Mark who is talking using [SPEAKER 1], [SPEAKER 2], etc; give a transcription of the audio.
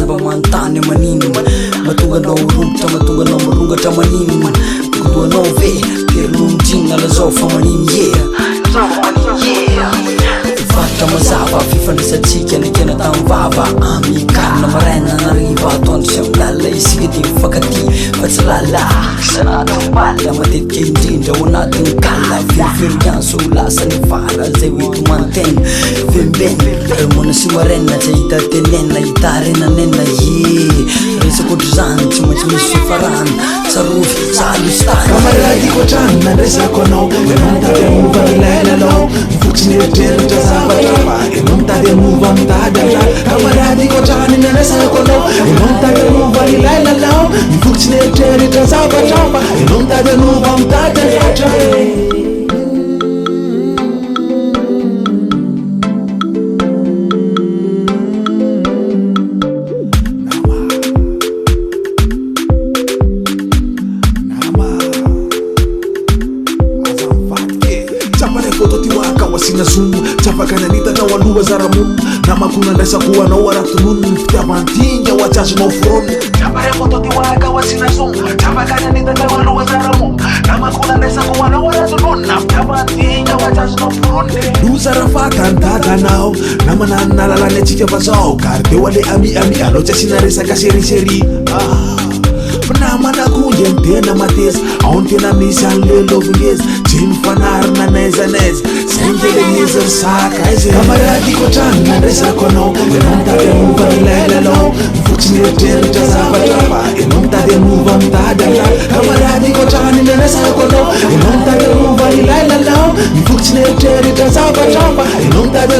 [SPEAKER 1] mba manontany amaniny matonga anao romotra matonga anao marongatra amaniny kodoanao ve peromodrina lazao fa maniny faritra mazava fifandraisantsika nakena tamin'ny vava amikarina maraina nariva atoandro sy amin'ny lalina isika dia mifankaty fa tsy lala sanatambala matetika indrindra ao anatin'ny kala verivery ianso lasany vara zay hoetomantena vembena mona sy maraina zay hita tenena hita renanena resakotry zany tsy maintsy misy fifarana tsarovy salo stany
[SPEAKER 2] kamaradiko atrano nandresako anao enao mitady amova milailalao mifotsiny eritreritra zavatra enao mitady amova mitady ala kamaradiko atrano nandresako anao enao mitady amova milailalao mifotsiny eritreritra zavatra enao mitady amova mitady alatra Chapakananita waluwa zaramu namakuna ndesa kuwa na waratunun fitabantinja wachazi mofron chapare fototi waka wasina zoom chapakananita waluwa zaramu namakuna ndesa kuwa na waratunun fitabantinja wachazi mofron duzara fatan tada nao namanana la nechika bazao karde wale ami alocha sinaresa kaseri Pnamana kunjen tena mates aon tena misan le lovinges jim fanar na neza sendele nizer saka eze kamaradi ko chan na resa kono enonta de muva lelalo fuchine ter jazaba trapa enonta de muva mtada kamaradi ko chan na resa kono enonta de muva lelalo fuchine ter jazaba trapa enonta de